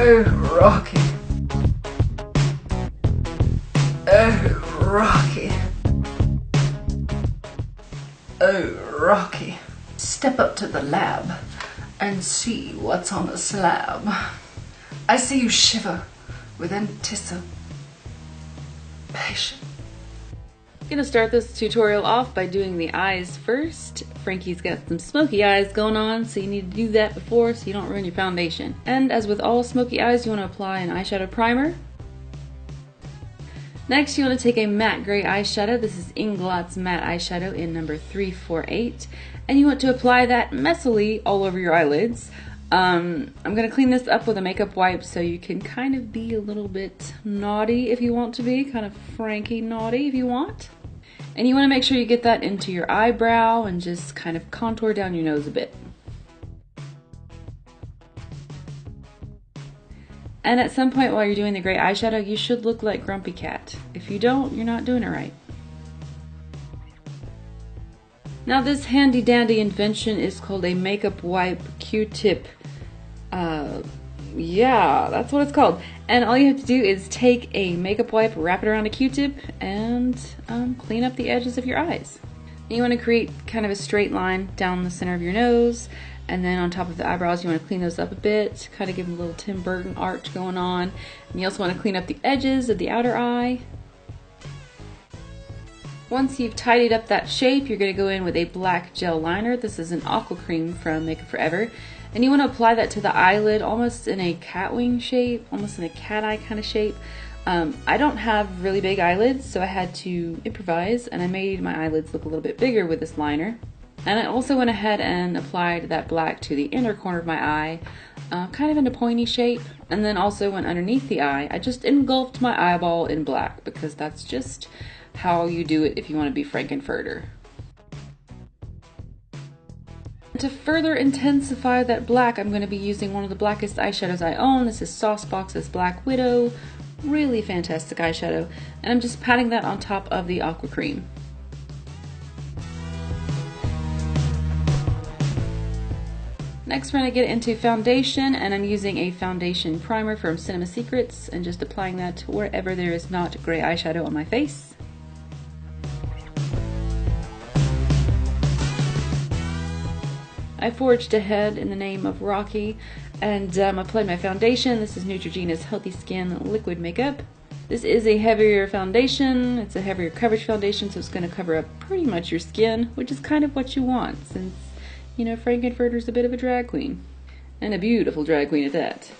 Oh, Rocky. Oh, Rocky. Oh, Rocky. Step up to the lab and see what's on the slab. I see you shiver with anticipation. Gonna start this tutorial off by doing the eyes first. Frankie's got some smoky eyes going on, so you need to do that before so you don't ruin your foundation. And as with all smoky eyes, you want to apply an eyeshadow primer. Next, you want to take a matte gray eyeshadow. This is Inglot's matte eyeshadow in number 348. And you want to apply that messily all over your eyelids. I'm going to clean this up with a makeup wipe so you can kind of be a little bit naughty if you want to be, kind of Frankie naughty if you want. And you want to make sure you get that into your eyebrow and just kind of contour down your nose a bit. And at some point while you're doing the gray eyeshadow, you should look like Grumpy Cat. If you don't, you're not doing it right. Now this handy dandy invention is called a makeup wipe Q-tip. Yeah, that's what it's called. And all you have to do is take a makeup wipe, wrap it around a Q-tip, and clean up the edges of your eyes. And you want to create kind of a straight line down the center of your nose, and then on top of the eyebrows you want to clean those up a bit, kind of give them a little Tim Burton arch going on. And you also want to clean up the edges of the outer eye. Once you've tidied up that shape, you're going to go in with a black gel liner. This is an Aqua Cream from Makeup Forever. And you want to apply that to the eyelid almost in a cat wing shape, almost in a cat eye kind of shape. I don't have really big eyelids, so I had to improvise, and I made my eyelids look a little bit bigger with this liner. And I also went ahead and applied that black to the inner corner of my eye, kind of in a pointy shape. And then also went underneath the eye. I just engulfed my eyeball in black because that's just how you do it if you want to be Franknfurter. To further intensify that black, I'm going to be using one of the blackest eyeshadows I own. This is Saucebox's Black Widow. Really fantastic eyeshadow. And I'm just patting that on top of the Aqua Cream. Next we're going to get into foundation, and I'm using a foundation primer from Cinema Secrets and just applying that wherever there is not gray eyeshadow on my face. I forged ahead in the name of Rocky and applied my foundation. This is Neutrogena's Healthy Skin Liquid Makeup. This is a heavier foundation. It's a heavier coverage foundation, so it's going to cover up pretty much your skin, which is kind of what you want since, you know, Franknfurter's a bit of a drag queen. And a beautiful drag queen at that.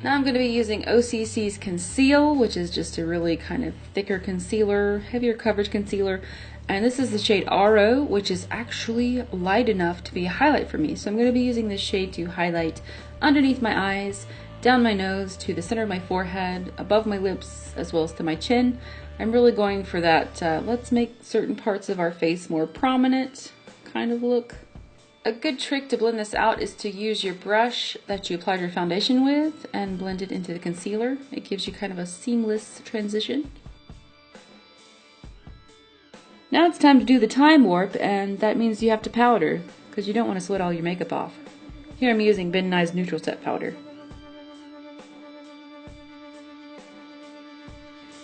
Now I'm going to be using OCC's Conceal, which is just a really kind of thicker concealer, heavier coverage concealer. And this is the shade RO, which is actually light enough to be a highlight for me. So I'm going to be using this shade to highlight underneath my eyes, down my nose, to the center of my forehead, above my lips, as well as to my chin. I'm really going for that let's make certain parts of our face more prominent kind of look. A good trick to blend this out is to use your brush that you applied your foundation with and blend it into the concealer. It gives you kind of a seamless transition. Now it's time to do the time warp, and that means you have to powder because you don't want to sweat all your makeup off. Here I'm using Ben Nye's Neutral Set Powder.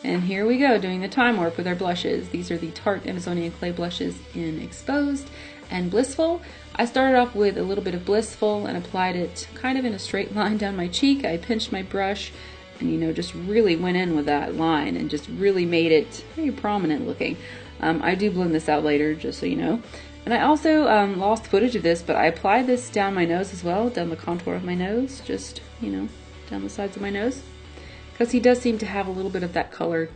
And here we go, doing the time warp with our blushes. These are the Tarte Amazonian Clay blushes in Exposed and Blissful. I started off with a little bit of Blissful and applied it kind of in a straight line down my cheek. I pinched my brush and, you know, just really went in with that line and just really made it very prominent looking. I do blend this out later, just so you know. And I also lost footage of this, but I applied this down my nose as well, down the contour of my nose, just, you know, down the sides of my nose. Because he does seem to have a little bit of that color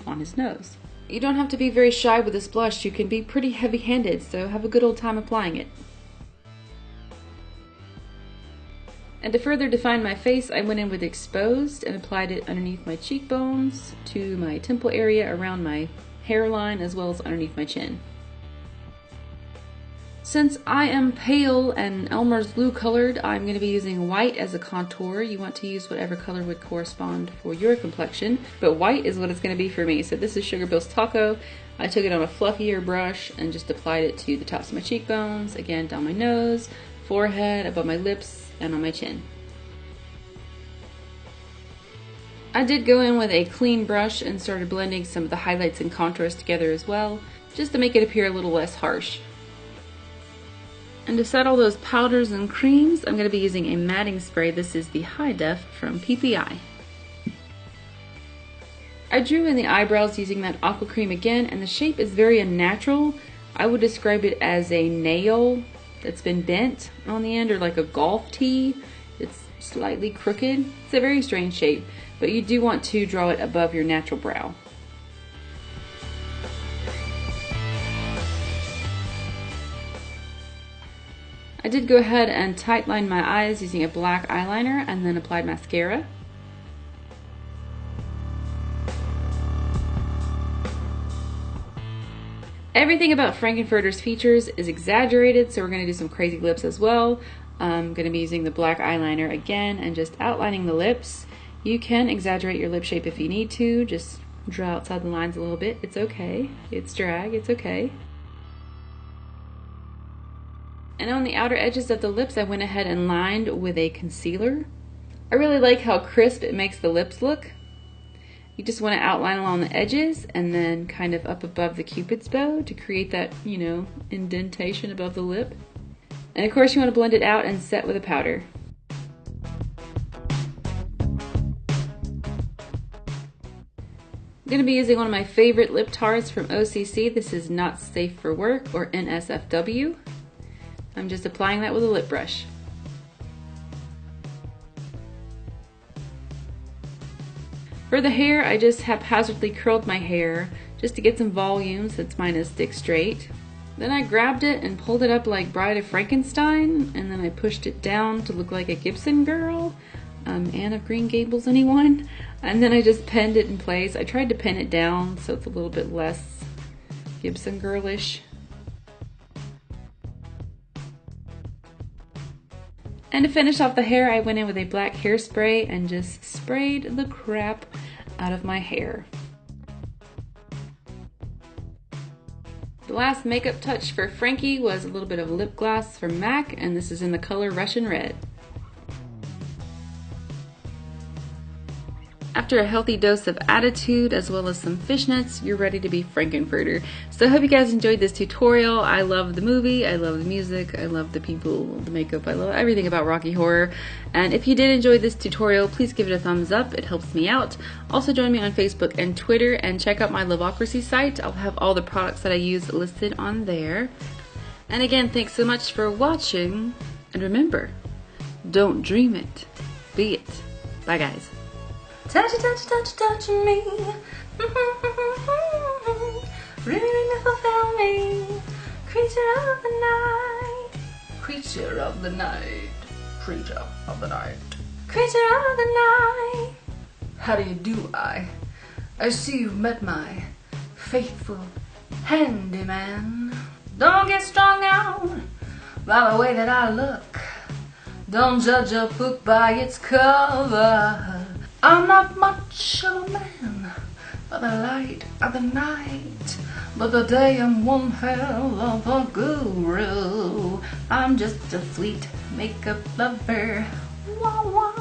on his nose. You don't have to be very shy with this blush. You can be pretty heavy-handed, so have a good old time applying it. And to further define my face, I went in with Exposed and applied it underneath my cheekbones, to my temple area, around my hairline, as well as underneath my chin. Since I am pale and Elmer's blue colored, I'm going to be using white as a contour. You want to use whatever color would correspond for your complexion, but white is what it's going to be for me. So this is Sugar Bill's Taco. I took it on a fluffier brush and just applied it to the tops of my cheekbones, again down my nose, forehead, above my lips, and on my chin. I did go in with a clean brush and started blending some of the highlights and contours together as well, just to make it appear a little less harsh. And to set all those powders and creams, I'm going to be using a matting spray. This is the High Def from PPI. I drew in the eyebrows using that aqua cream again, and the shape is very unnatural. I would describe it as a nail that's been bent on the end, or like a golf tee. It's slightly crooked. It's a very strange shape, but you do want to draw it above your natural brow. I did go ahead and tight line my eyes using a black eyeliner and then applied mascara. Everything about Franknfurter's features is exaggerated, so we're going to do some crazy lips as well. I'm going to be using the black eyeliner again and just outlining the lips. You can exaggerate your lip shape if you need to, just draw outside the lines a little bit. It's okay. It's drag, it's okay. And on the outer edges of the lips, I went ahead and lined with a concealer. I really like how crisp it makes the lips look. You just want to outline along the edges and then kind of up above the cupid's bow to create that, you know, indentation above the lip. And of course you want to blend it out and set with a powder. I'm going to be using one of my favorite lip tarts from OCC. This is Not Safe for Work, or NSFW. I'm just applying that with a lip brush. For the hair, I just haphazardly curled my hair just to get some volume since mine is stick straight. Then I grabbed it and pulled it up like Bride of Frankenstein, and then I pushed it down to look like a Gibson girl. Anne of Green Gables, anyone? And then I just pinned it in place. I tried to pin it down so it's a little bit less Gibson girlish. And to finish off the hair, I went in with a black hairspray and just sprayed the crap out of my hair. The last makeup touch for Frankie was a little bit of lip gloss from MAC, and this is in the color Russian Red. After a healthy dose of attitude as well as some fishnets, you're ready to be Franknfurter. So I hope you guys enjoyed this tutorial. I love the movie, I love the music, I love the people, the makeup, I love everything about Rocky Horror. And if you did enjoy this tutorial, please give it a thumbs up, it helps me out. Also join me on Facebook and Twitter, and check out my Loveocracy site. I'll have all the products that I use listed on there. And again, thanks so much for watching, and remember, don't dream it, be it. Bye guys. Touch, touch, touch, touch me. Really fulfill me. Creature of the night. Creature of the night. Creature of the night. Creature of the night. How do you do, I see you've met my faithful handyman. Don't get strung out by the way that I look. Don't judge a book by its cover. I'm not much of a man by the light of the night, but the day I'm one hell of a guru. I'm just a sweet makeup lover. Wah, wah.